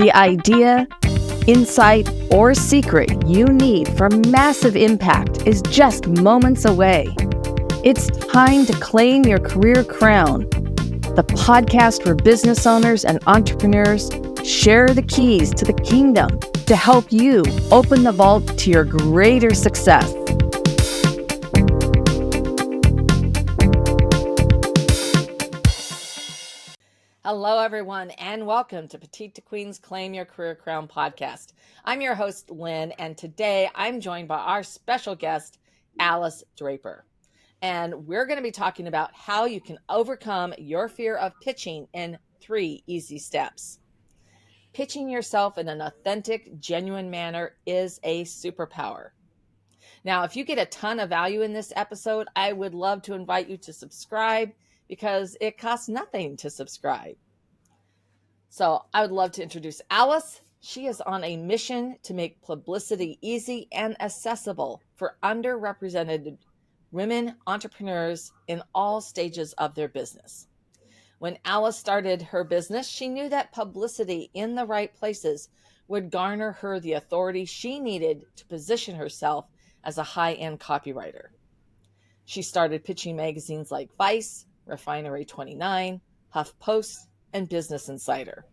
The idea, insight, or secret you need for massive impact is just moments away. It's time to claim your career crown. The podcast where business owners and entrepreneurs share the keys to the kingdom to help you open the vault to your greater success. Hello, everyone, and welcome to Petite to Queen's Claim Your Career Crown podcast. I'm your host, Lynn, and today I'm joined by our special guest, Alice Draper. And we're going to be talking about how you can overcome your fear of pitching in 3 easy steps. Pitching yourself in an authentic, genuine manner is a superpower. Now, if you get a ton of value in this episode, I would love to invite you to subscribe because it costs nothing to subscribe. So I would love to introduce Alice. She is on a mission to make publicity easy and accessible for underrepresented women entrepreneurs in all stages of their business. When Alice started her business, she knew that publicity in the right places would garner her the authority she needed to position herself as a high-end copywriter. She started pitching magazines like Vice, Refinery 29, HuffPost, and Business Insider.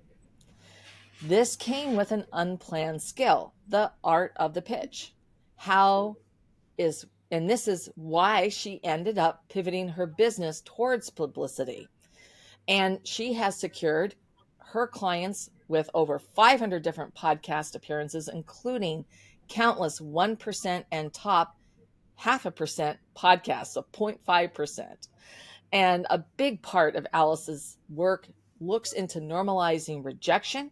This came with an unplanned skill, the art of the pitch. And this is why she ended up pivoting her business towards publicity. And she has secured her clients with over 500 different podcast appearances, including countless 1% and top 0.5% podcasts, so 0.5%. And a big part of Alice's work looks into normalizing rejection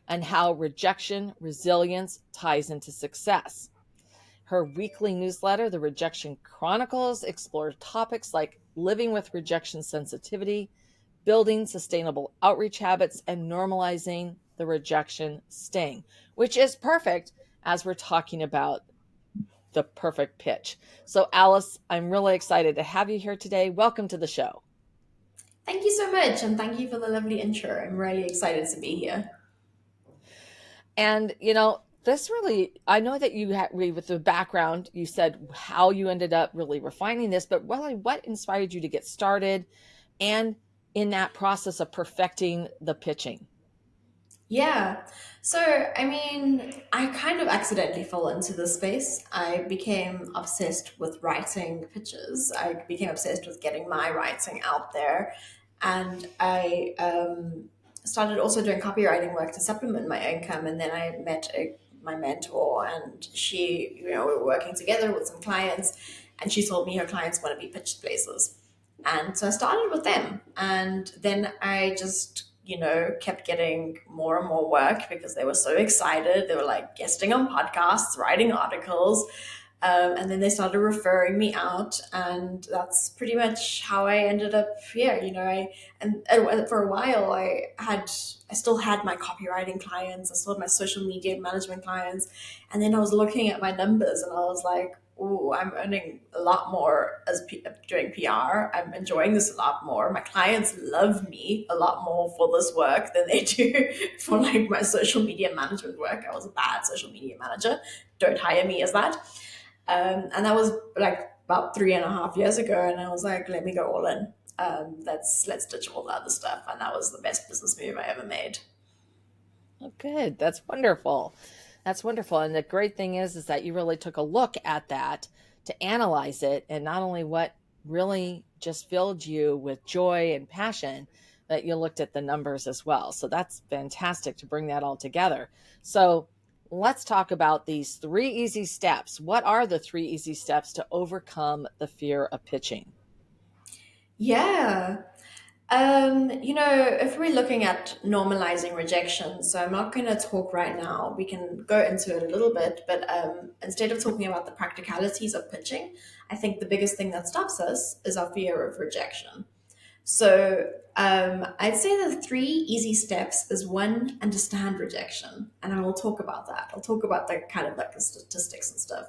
and how rejection resilience ties into success. Her weekly newsletter, The Rejection Chronicles, explores topics like living with rejection sensitivity, building sustainable outreach habits, and normalizing the rejection sting, which is perfect as we're talking about the perfect pitch. So Alice, I'm really excited to have you here today. Welcome to the show. Thank you so much, and thank you for the lovely intro. I'm really excited to be here. And, this really, I know that you had, with the background, you said how you ended up really refining this, but really what inspired you to get started and in that process of perfecting the pitching? Yeah. So, I kind of accidentally fell into this space. I became obsessed with writing pitches. I became obsessed with getting my writing out there. And I started also doing copywriting work to supplement my income. And then I met my mentor, and she, we were working together with some clients. And she told me her clients want to be pitched places. And so I started with them. And then I just kept getting more and more work because they were so excited. They were like guesting on podcasts, writing articles. And then they started referring me out. And that's pretty much how I ended up here. And for a while, I still had my copywriting clients. I still had my social media management clients. And then I was looking at my numbers and I was like, oh, I'm earning a lot more doing PR. I'm enjoying this a lot more. My clients love me a lot more for this work than they do for like my social media management work. I was a bad social media manager. Don't hire me as that. And that was like about 3.5 years ago. And I was like, let me go all in. Let's ditch all the other stuff. And that was the best business move I ever made. Oh, good. That's wonderful. That's wonderful. And the great thing is that you really took a look at that to analyze it, and not only what really just filled you with joy and passion, but you looked at the numbers as well. So that's fantastic to bring that all together. So let's talk about these 3 easy steps. What are the 3 easy steps to overcome the fear of pitching? Yeah. If we're looking at normalizing rejection, so I'm not going to talk right now. We can go into it a little bit, but instead of talking about the practicalities of pitching, I think the biggest thing that stops us is our fear of rejection. So I'd say the 3 easy steps is 1, understand rejection, and I will talk about that. I'll talk about the kind of like the statistics and stuff.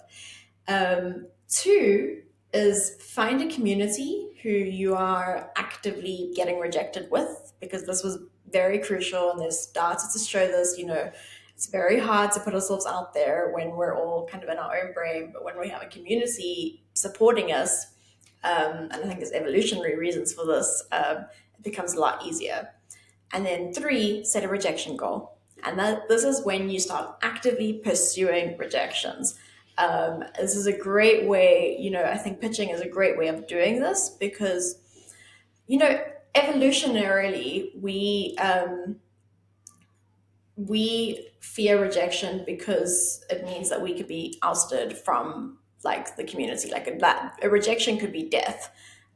2 is find a community who you are actively getting rejected with, because this was very crucial, and there's data to show this. It's very hard to put ourselves out there when we're all kind of in our own brain, but when we have a community supporting us, and I think there's evolutionary reasons for this, it becomes a lot easier. And then three, set a rejection goal. And this is when you start actively pursuing rejections. This is a great way, I think pitching is a great way of doing this because, you know, evolutionarily, we fear rejection because it means that we could be ousted from like the community. Like a rejection could be death,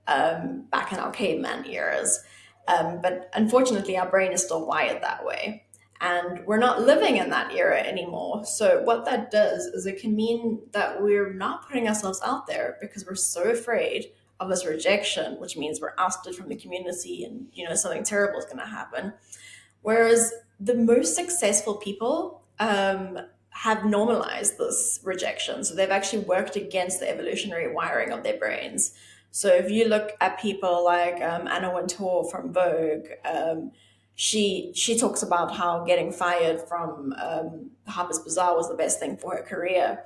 back in our caveman eras. But unfortunately, our brain is still wired that way. And we're not living in that era anymore. So, what that does is it can mean that we're not putting ourselves out there because we're so afraid of this rejection, which means we're ousted from the community and, something terrible is going to happen. Whereas the most successful people have normalized this rejection. So they've actually worked against the evolutionary wiring of their brains. So if you look at people like Anna Wintour from Vogue, she talks about how getting fired from Harper's Bazaar was the best thing for her career.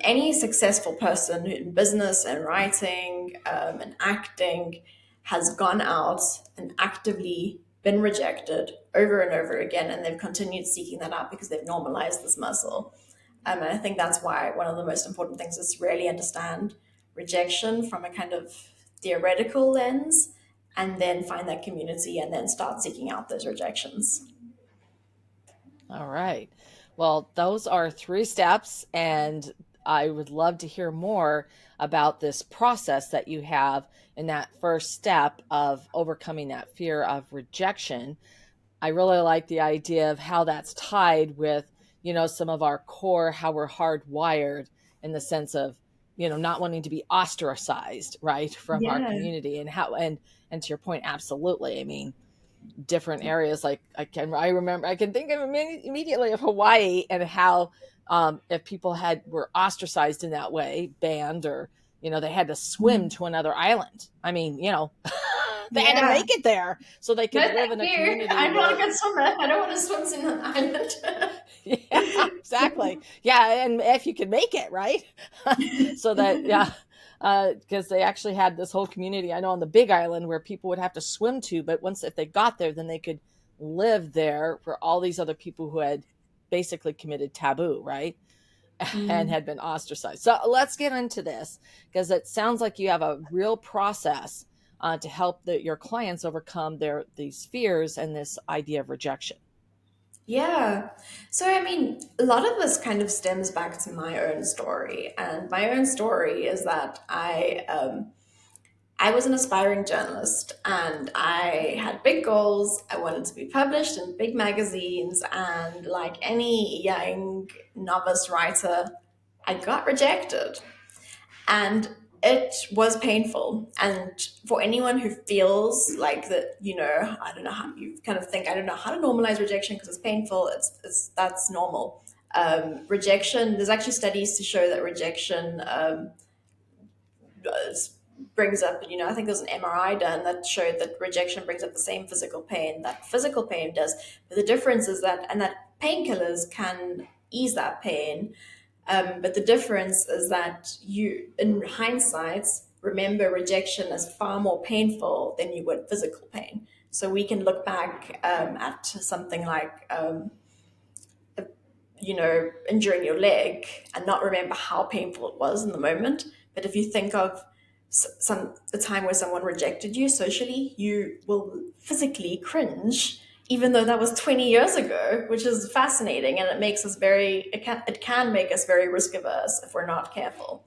Any successful person in business and writing and acting has gone out and actively been rejected over and over again, and they've continued seeking that out because they've normalized this muscle. And I think that's why one of the most important things is to really understand rejection from a kind of theoretical lens, and then find that community and then start seeking out those rejections. All right. Well, those are 3 steps, and I would love to hear more about this process that you have in that first step of overcoming that fear of rejection. I really like the idea of how that's tied with, some of our core, how we're hardwired in the sense of, not wanting to be ostracized, right, from our Yeah. community, and and to your point, absolutely. I mean, different areas, like I can think of immediately of Hawaii, and how if people were ostracized in that way, banned, or they had to swim to another island. I mean, they had to Yeah. make it there so they No, could live thank in a you. community I don't want where to go swimmer. I don't want to swim in an island. yeah, exactly. Yeah, and if you can make it, right? So that, yeah, because they actually had this whole community, I know, on the Big Island where people would have to swim to, but once if they got there, then they could live there for all these other people who had basically committed taboo, right? And Mm. had been ostracized. So let's get into this, because it sounds like you have a real process to help your clients overcome these fears and this idea of rejection. Yeah. So, I mean, a lot of this kind of stems back to my own story. And my own story is that I was an aspiring journalist and I had big goals. I wanted to be published in big magazines. And like any young novice writer, I got rejected. And it was painful. And for anyone who feels like that, I don't know how you kind of think, I don't know how to normalize rejection because it's painful. It's that's normal. Rejection. There's actually studies to show that rejection brings up. I think there's an MRI done that showed that rejection brings up the same physical pain that physical pain does. But the difference is that painkillers can ease that pain, but the difference is that you, in hindsight, remember rejection as far more painful than you would physical pain. So we can look back at something like, injuring your leg and not remember how painful it was in the moment. But if you think of the time where someone rejected you socially, you will physically cringe even though that was 20 years ago, which is fascinating, and it can make us very risk averse if we're not careful.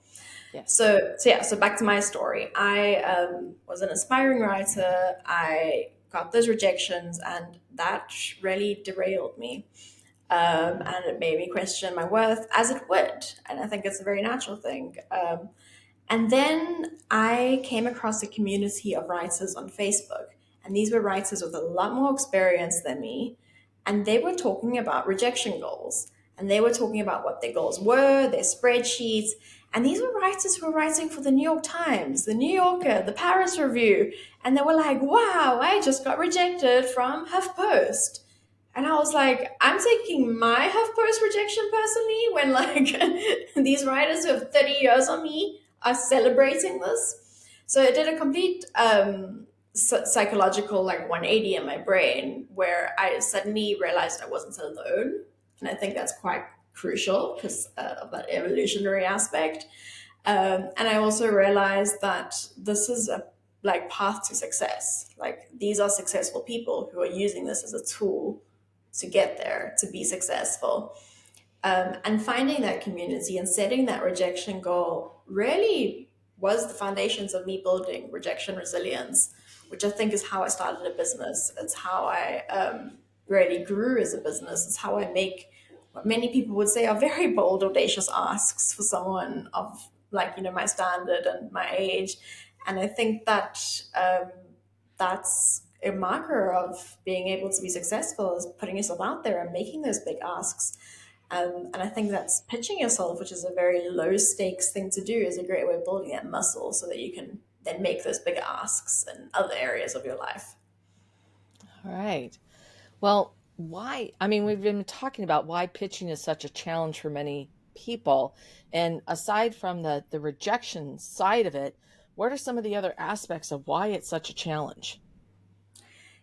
Yes. So back to my story. I was an aspiring writer. I got those rejections, and that really derailed me. And it made me question my worth, as it would. And I think it's a very natural thing. And then I came across a community of writers on Facebook. And these were writers with a lot more experience than me. And they were talking about rejection goals. And they were talking about what their goals were, their spreadsheets. And these were writers who were writing for the New York Times, the New Yorker, the Paris Review. And they were like, wow, I just got rejected from HuffPost. And I was like, I'm taking my HuffPost rejection personally when like these writers who have 30 years on me are celebrating this. So it did a complete psychological like 180 in my brain where I suddenly realized I wasn't alone. And I think that's quite crucial because of that evolutionary aspect. And I also realized that this is a like path to success. Like these are successful people who are using this as a tool to get there, to be successful. And finding that community and setting that rejection goal really was the foundations of me building rejection resilience, which I think is how I started a business. It's how I really grew as a business. It's how I make what many people would say are very bold, audacious asks for someone of like, you know, my standard and my age. And I think that that's a marker of being able to be successful is putting yourself out there and making those big asks. And I think that's pitching yourself, which is a very low stakes thing to do, is a great way of building that muscle so that you can then make those big asks in other areas of your life. All right. Well, why? I mean, we've been talking about why pitching is such a challenge for many people. And aside from the rejection side of it, what are some of the other aspects of why it's such a challenge?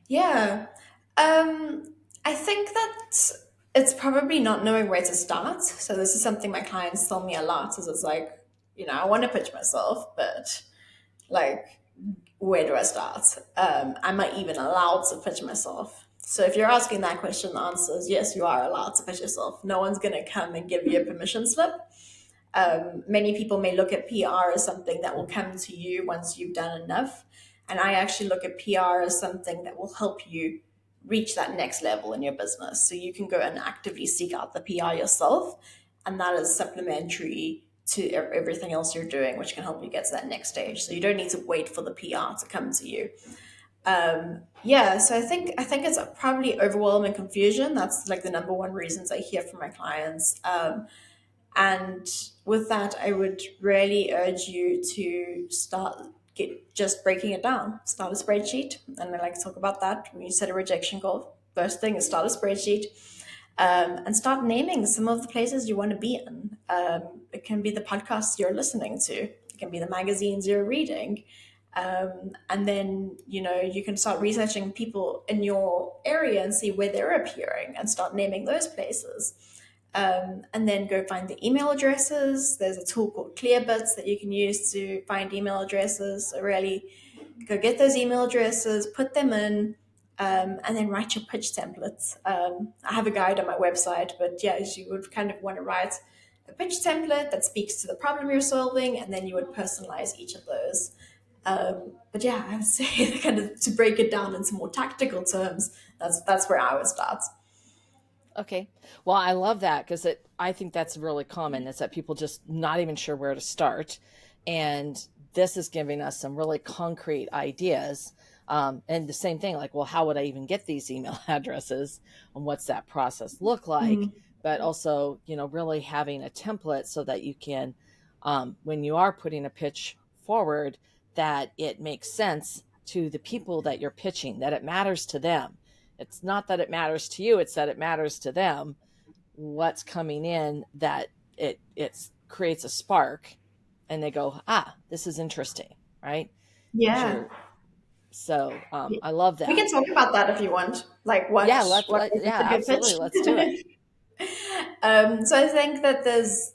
Yeah. I think that it's probably not knowing where to start. So this is something my clients tell me a lot is it's like, you know, I want to pitch myself, but like, where do I start? Am I even allowed to pitch myself? So if you're asking that question, the answer is yes, you are allowed to pitch yourself. No one's going to come and give you a permission slip. Many people may look at PR as something that will come to you once you've done enough. And I actually look at PR as something that will help you reach that next level in your business. So you can go and actively seek out the PR yourself. And that is supplementary to everything else you're doing, which can help you get to that next stage. So you don't need to wait for the PR to come to you. Yeah, so I think it's probably overwhelm and confusion. That's like the number one reasons I hear from my clients. And with that, I would really urge you to just breaking it down. Start a spreadsheet, and I like to talk about that when you set a rejection goal. First thing is start a spreadsheet, and start naming some of the places you want to be in. It can be the podcasts you're listening to. It can be the magazines you're reading. And then, you know, you can start researching people in your area and see where they're appearing and start naming those places. And then go find the email addresses. There's a tool called Clearbits that you can use to find email addresses. So really go get those email addresses, put them in, and then write your pitch templates. I have a guide on my website, but yeah, you would kind of want to write a pitch template that speaks to the problem you're solving, and then you would personalize each of those. But yeah, I would say kind of to break it down into more tactical terms, that's where I would start. Okay. Well, I love that because I think that's really common is that people just not even sure where to start. And this is giving us some really concrete ideas. And the same thing, like, well, how would I even get these email addresses and what's that process look like? Mm. But also, you know, really having a template so that you can, when you are putting a pitch forward, that it makes sense to the people that you're pitching, that it matters to them. It's not that it matters to you, it's that it matters to them what's coming in, that it creates a spark and they go, ah, this is interesting, right? Because Yeah. you're so I love We can that. talk about that if you want. Like Yeah, what makes yeah, a good absolutely. Let's do it. pitch. So I think that there's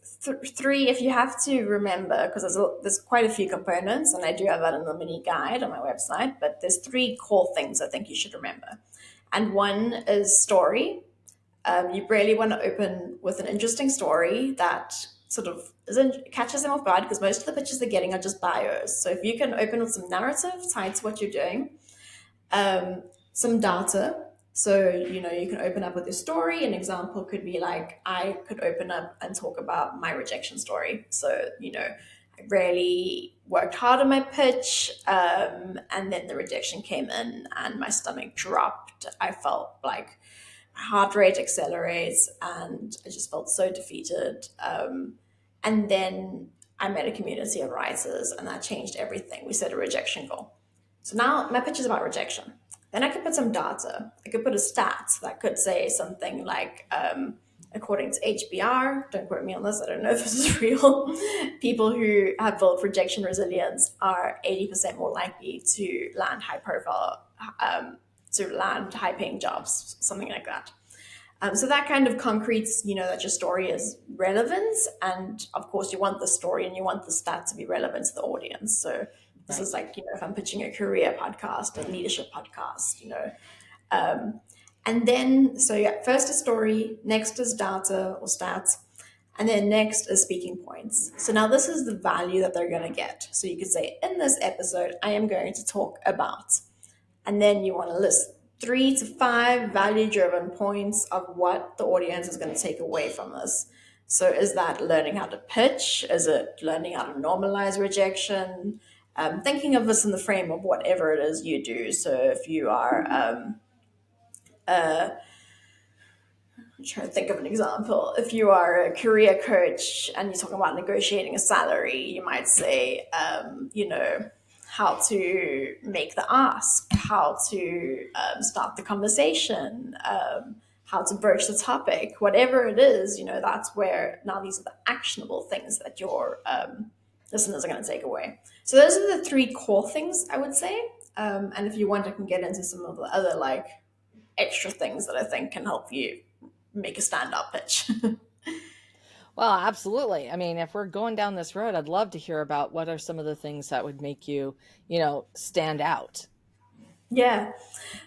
three, if you have to remember, because there's quite a few components, and I do have that in the mini guide on my website. But there's three core things I think you should remember, and one is story. You really want to open with an interesting story that sort of catches them off guard because most of the pitches they're getting are just bios. So if you can open with some narrative tied to what you're doing, some data. So, you know, you can open up with a story. An example could be like, I could open up and talk about my rejection story. So, you know, I really worked hard on my pitch, and then the rejection came in and my stomach dropped. I felt like my heart rate accelerates and I just felt so defeated. And then I met a community of writers, and that changed everything. We set a rejection goal. So now my pitch is about rejection. Then I could put some data. I could put a stat that could say something like, according to HBR, don't quote me on this, I don't know if this is real, people who have built rejection resilience are 80% more likely to land high profile, to land high paying jobs, something like that. So that kind of concretes, that your story is relevant. And of course, you want the story and you want the stat to be relevant to the audience. So this Right. is like, if I'm pitching a career podcast, a leadership podcast, Um, and then, so yeah, first is story, next is data or stats, and then next is speaking points. So now this is the value that they're going to get. So you could say, in this episode, I am going to talk about, and then you want to list 3 to 5 value driven points of what the audience is going to take away from this. So is that learning how to pitch? Is it learning how to normalize rejection? Thinking of this in the frame of whatever it is you do. So if you are, I'm trying to think of an example. If you are a career coach and you're talking about negotiating a salary, you might say, how to make the ask, how to start the conversation, how to broach the topic, whatever it is, that's where now these are the actionable things that your listeners are going to take away. So those are the 3 core things I would say. And if you want, I can get into some of the other like extra things that I think can help you make a stand-up pitch. Well, absolutely. I mean, if we're going down this road, I'd love to hear about what are some of the things that would make you, stand out. Yeah.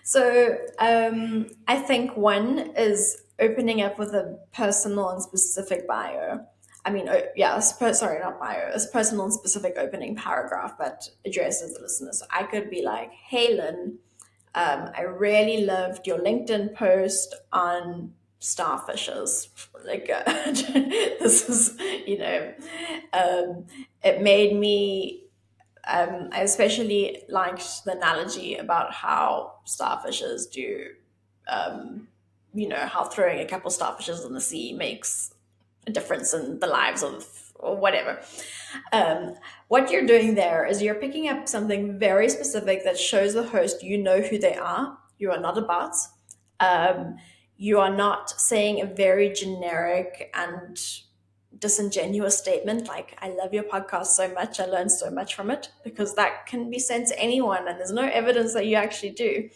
So I think one is opening up with a personal and specific bio. I mean, yeah, sorry, not bio. It's personal and specific opening paragraph that addresses the listener. So I could be like, "Hey, Lynn, I really loved your LinkedIn post on starfishes. Like, this is, it made me I especially liked the analogy about how starfishes do, how throwing a couple starfishes in the sea makes a difference in the lives of, or whatever. Um, what you're doing there is you're picking up something very specific that shows the host you know who they are. You are not a bot. Um, you are not saying a very generic and disingenuous statement like, I love your podcast so much, I learned so much from it, because that can be sent to anyone and there's no evidence that you actually do.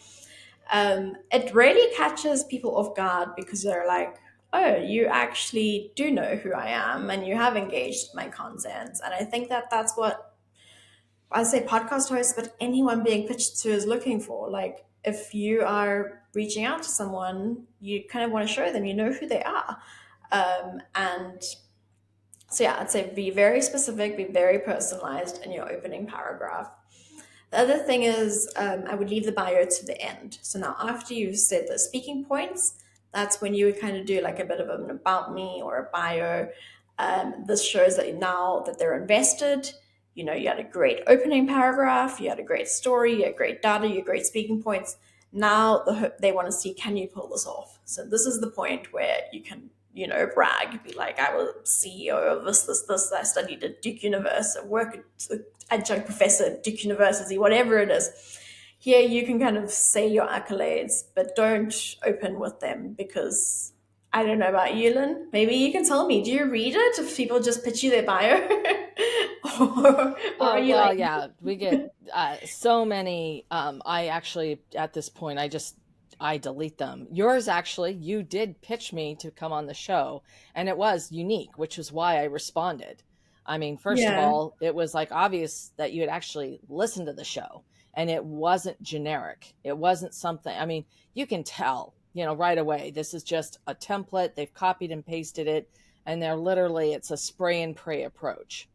It really catches people off guard because they're like, oh, you actually do know who I am and you have engaged with my content. And I think that that's what I say podcast hosts, but anyone being pitched to is looking for. Like, if you are reaching out to someone, you kind of want to show them you know who they are. And so, yeah, I'd say be very specific, be very personalized in your opening paragraph. The other thing is, I would leave the bio to the end. So now, after you've said the speaking points, that's when you would kind of do like a bit of an about me or a bio. This shows that now that they're invested. You had a great opening paragraph, you had a great story, you had great data, you had great speaking points. Now they want to see, can you pull this off? So this is the point where you can, brag, be like, I was CEO of this. I studied at Duke University, I work at adjunct professor at Duke University, whatever it is. Here you can kind of say your accolades, but don't open with them because I don't know about you, Lynn. Maybe you can tell me, do you read it if people just pitch you their bio? or are Oh, you well, like, yeah, we get so many. I actually, at this point, I delete them. Yours, actually, you did pitch me to come on the show, and it was unique, which is why I responded. I mean, first of yeah, all, it was like obvious that you had actually listened to the show, and it wasn't generic. It wasn't something, I mean, you can tell, right away. This is just a template. They've copied and pasted it, and they're literally, it's a spray and pray approach.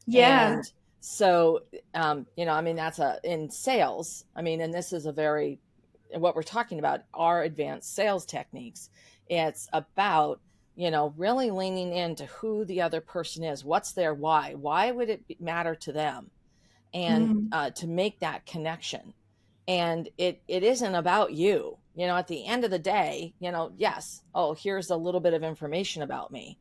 yeah, And so, I mean, that's in sales. I mean, and this is what we're talking about are advanced sales techniques. It's about, really leaning into who the other person is. What's their why? Why would it matter to them? And mm, to make that connection. And it isn't about you. At the end of the day, yes, oh, here's a little bit of information about me,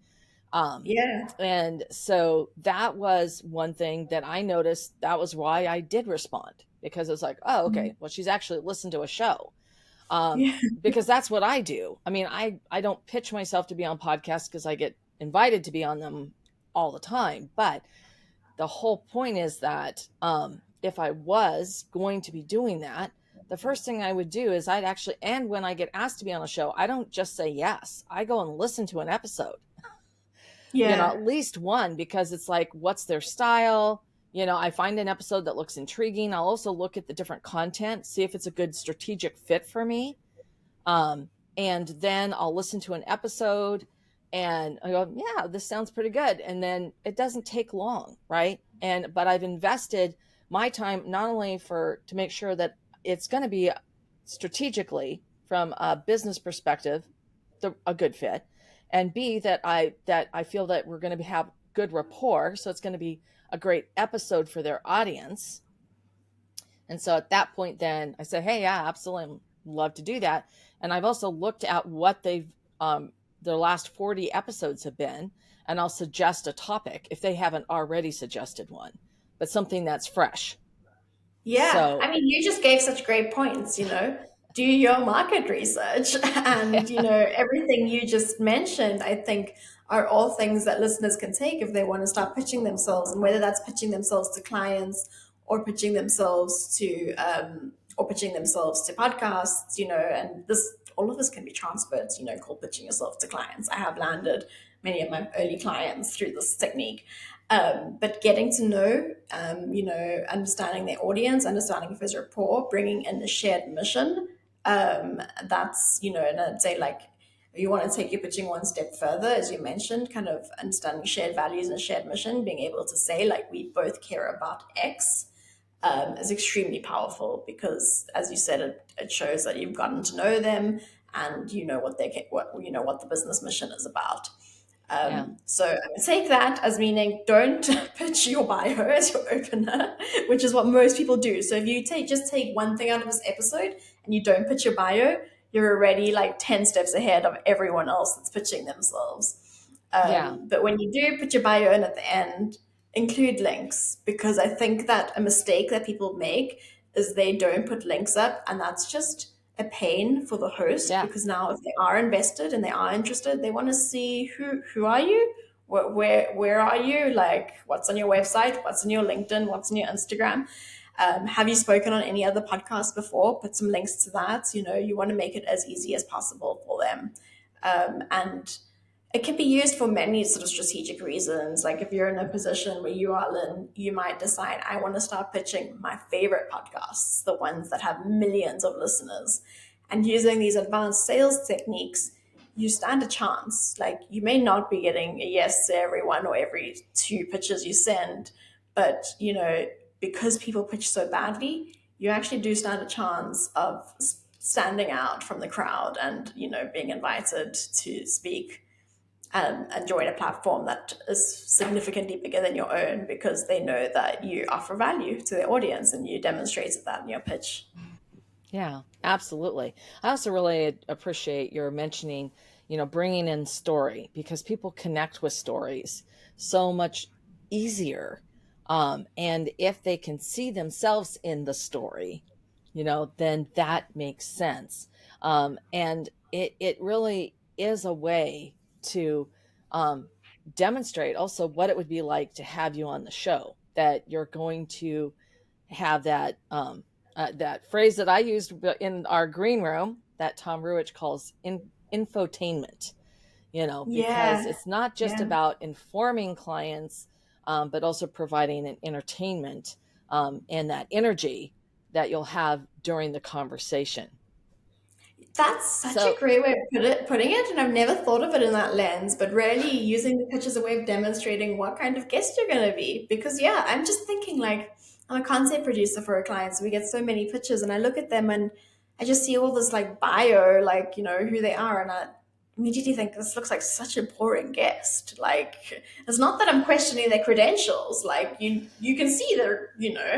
Um, Yeah. and so that was one thing that I noticed. That was why I did respond, because it's like, oh, Mm. okay, well, she's actually listened to a show. Um, Yeah. because that's what I do. I mean, I don't pitch myself to be on podcasts because I get invited to be on them all the time. But the whole point is that if I was going to be doing that, the first thing I would do is I'd actually, and when I get asked to be on a show, I don't just say yes. I go and listen to an episode, Yeah. at least one, because it's like, what's their style? I find an episode that looks intriguing. I'll also look at the different content, see if it's a good strategic fit for me. And then I'll listen to an episode and I go, yeah, this sounds pretty good. And then it doesn't take long, right? But I've invested my time not only to make sure that it's going to be strategically from a business perspective, a good fit, and B, that I feel that we're going to have good rapport. So it's going to be a great episode for their audience. And so at that point, then I say, hey, yeah, absolutely, love to do that. And I've also looked at what their last 40 episodes have been, and I'll suggest a topic if they haven't already suggested one, but something that's fresh. Yeah, So, I mean, you just gave such great points, do your market research. And, everything you just mentioned, I think, are all things that listeners can take if they want to start pitching themselves, and whether that's pitching themselves to clients or pitching themselves to podcasts, and all of this can be transferred, called pitching yourself to clients. I have landed many of my early clients through this technique. But getting to know, understanding their audience, understanding if there's rapport, bringing in a shared mission. That's, and I'd say, like, you want to take your pitching one step further, as you mentioned, kind of understanding shared values and shared mission, being able to say, like, we both care about X, is extremely powerful, because, as you said, it shows that you've gotten to know them, and you know what the business mission is about. yeah, So I would take that as meaning, don't pitch your bio as your opener, which is what most people do. So if you just take one thing out of this episode and you don't pitch your bio, you're already like 10 steps ahead of everyone else that's pitching themselves. yeah, But when you do put your bio in at the end, include links, because I think that a mistake that people make is they don't put links up, and that's just a pain for the host, yeah, because now if they are invested and they are interested, they want to see who are you, where are you, like, what's on your website, what's on your LinkedIn, what's on your Instagram. Have you spoken on any other podcasts before? Put some links to that. You want to make it as easy as possible for them. And it can be used for many sort of strategic reasons. Like, if you're in a position where you are, Lynn, you might decide, I want to start pitching my favorite podcasts, the ones that have millions of listeners. And using these advanced sales techniques, you stand a chance. Like, you may not be getting a yes to every one or every two pitches you send, but, because people pitch so badly, you actually do stand a chance of standing out from the crowd and, being invited to speak, and join a platform that is significantly bigger than your own, because they know that you offer value to their audience and you demonstrated that in your pitch. yeah, absolutely. I also really appreciate your mentioning, bringing in story, because people connect with stories so much easier. And if they can see themselves in the story, then that makes sense. And it really is a way to um, demonstrate also what it would be like to have you on the show, that you're going to have that phrase that I used in our green room that Tom Ruich calls infotainment, because Yeah, it's not just yeah. about informing clients, but also providing an entertainment, and that energy that you'll have during the conversation. That's such a So, great way of putting it, and I've never thought of it in that lens. But really, using the pitch as a way of demonstrating what kind of guest you're going to be. Because, yeah, I'm just thinking, like, I'm a content producer for a client, so we get so many pitches, and I look at them and I just see all this, like, bio, like, who they are, and I immediately think, this looks like such a boring guest. Like, it's not that I'm questioning their credentials. Like, you can see they're,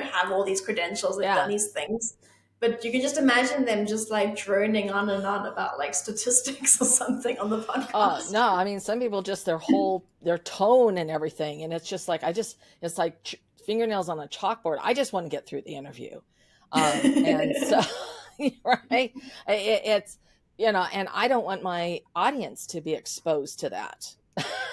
have all these credentials, they've done yeah, these things, But you can just imagine them just like droning on and on about like statistics or something on the No, podcast. I mean, some people just their tone and everything. And it's just like, it's like fingernails on a chalkboard. I just want to get through the interview. And so, right. It's, and I don't want my audience to be exposed to that.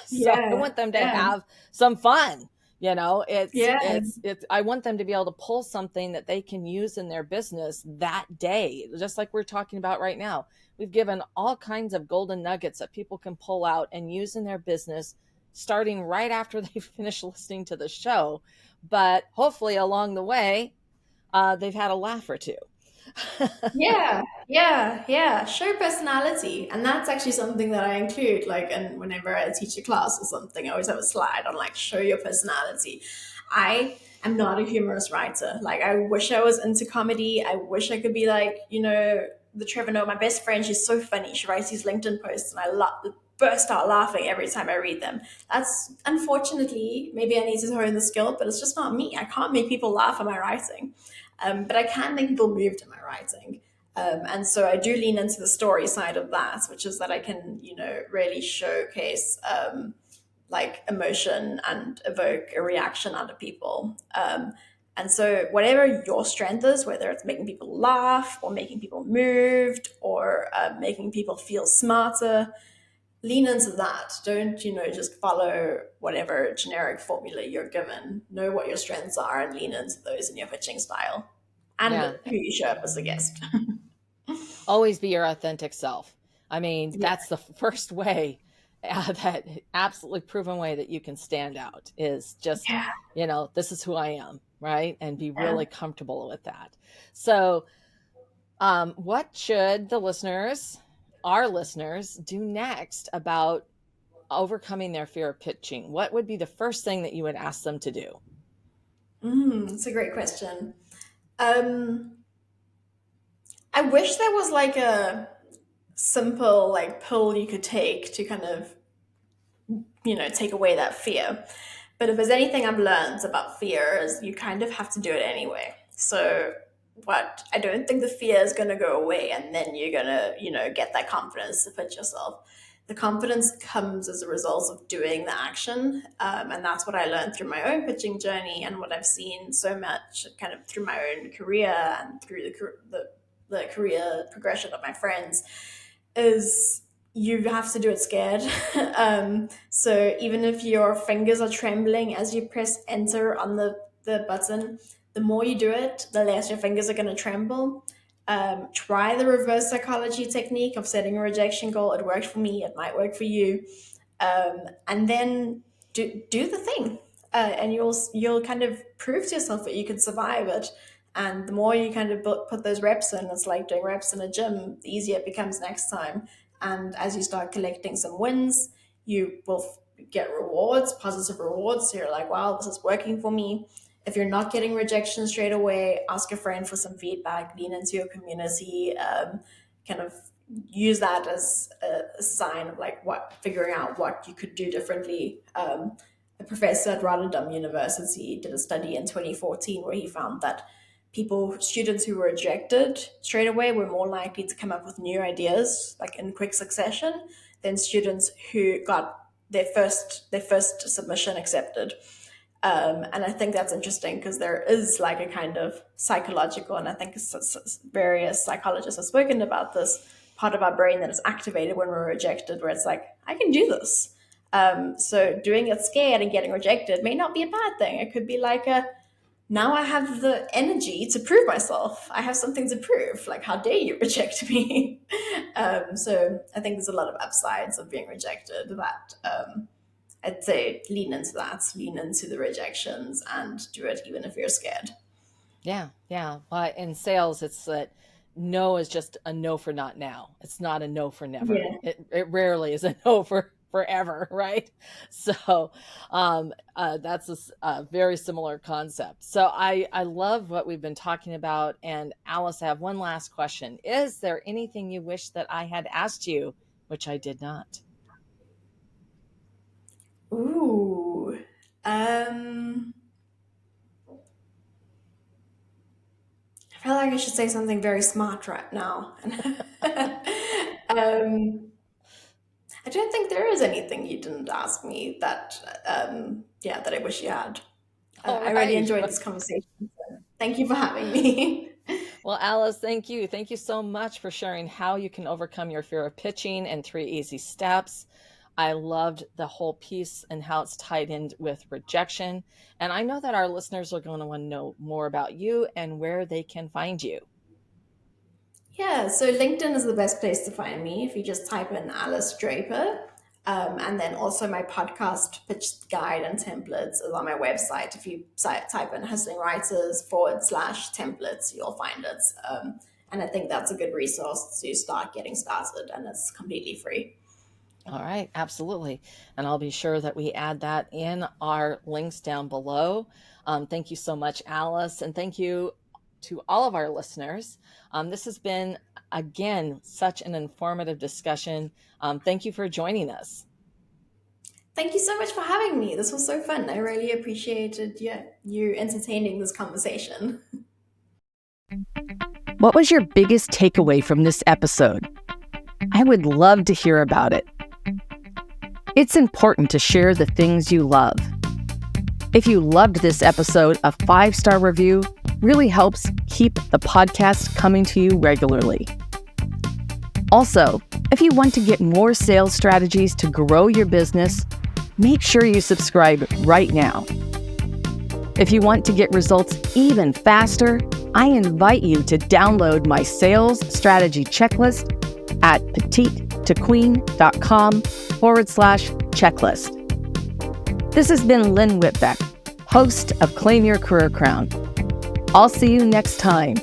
So I Yeah, want them to yeah, have some fun. It's yeah, I want them to be able to pull something that they can use in their business that day, just like we're talking about right now. We've given all kinds of golden nuggets that people can pull out and use in their business starting right after they finish listening to the show. But hopefully along the way, they've had a laugh or two. yeah, yeah, yeah. Show personality, and that's actually something that I include. Like, and whenever I teach a class or something, I always have a slide on like show your personality. I am not a humorous writer. Like, I wish I was into comedy. I wish I could be like, the Trevor Noah, my best friend. She's so funny. She writes these LinkedIn posts, and I burst out laughing every time I read them. That's unfortunately, maybe I need to hone the skill, but it's just not me. I can't make people laugh at my writing. But I can make people move to my writing. And so I do lean into the story side of that, which is that I can, really showcase like emotion and evoke a reaction out of people. And so, whatever your strength is, whether it's making people laugh or making people moved or making people feel smarter, lean into that. Don't, just follow whatever generic formula you're given. Know what your strengths are and lean into those in your pitching style and Yeah. who you show up as a guest. Always be your authentic self. I mean, Yeah. that's the first way, that absolutely proven way that you can stand out is just, Yeah. this is who I am, right? And be Yeah. really comfortable with that. So, what should our listeners, do next about overcoming their fear of pitching? What would be the first thing that you would ask them to do? It's a great question. Um, I wish there was like a simple like pill you could take to kind of, take away that fear. But if there's anything I've learned about fear is you kind of have to do it anyway. So I don't think the fear is going to go away and then you're going to, get that confidence to pitch yourself. The confidence comes as a result of doing the action. And that's what I learned through my own pitching journey and what I've seen so much kind of through my own career and through the career progression of my friends is you have to do it scared. So even if your fingers are trembling as you press enter on the button, the more you do it, the less your fingers are going to tremble. Try the reverse psychology technique of setting a rejection goal. It worked for me. It might work for you. And then do the thing, and you'll kind of prove to yourself that you can survive it. And the more you kind of put those reps in, it's like doing reps in a gym. The easier it becomes next time. And as you start collecting some wins, you will get rewards, positive rewards. So you're like, wow, this is working for me. If you're not getting rejection straight away, ask a friend for some feedback, lean into your community, kind of use that as a sign of like figuring out what you could do differently. A professor at Rotterdam University did a study in 2014 where he found that students who were rejected straight away were more likely to come up with new ideas like in quick succession than students who got their first submission accepted. And I think that's interesting because there is like a kind of psychological, and I think various psychologists have spoken about this part of our brain that is activated when we're rejected, where it's like, I can do this. So doing it scared and getting rejected may not be a bad thing. It could be like now I have the energy to prove myself. I have something to prove. Like, how dare you reject me? So I think there's a lot of upsides of being rejected that I'd say lean into that, lean into the rejections and do it even if you're scared. Yeah, yeah. Well, in sales, it's that no is just a no for not now. It's not a no for never. Yeah. It rarely is a no for forever, right? So, that's a very similar concept. So I love what we've been talking about. And Alice, I have one last question. Is there anything you wish that I had asked you, which I did not? Ooh. If feel like I should say something very smart right now. um, I don't think there is anything you didn't ask me that, that I wish you had. All I really right. enjoyed this conversation. So thank you for having me. Well, Alice, thank you. Thank you so much for sharing how you can overcome your fear of pitching and 3 easy steps. I loved the whole piece and how it's tied in with rejection. And I know that our listeners are going to want to know more about you and where they can find you. Yeah, so LinkedIn is the best place to find me if you just type in Alice Draper. And then also my podcast pitch guide and templates is on my website. If you type in Hustling Writers /templates, you'll find it. And I think that's a good resource to start getting started, and it's completely free. All right, absolutely. And I'll be sure that we add that in our links down below. Thank you so much, Alice. And thank you to all of our listeners. This has been, again, such an informative discussion. Thank you for joining us. Thank you so much for having me. This was so fun. I really appreciated you entertaining this conversation. What was your biggest takeaway from this episode? I would love to hear about it. It's important to share the things you love. If you loved this episode, a 5-star review really helps keep the podcast coming to you regularly. Also, if you want to get more sales strategies to grow your business, make sure you subscribe right now. If you want to get results even faster, I invite you to download my sales strategy checklist at petitetoqueen.com/checklist. This has been Lynn Whitbeck, host of Claim Your Career Crown. I'll see you next time.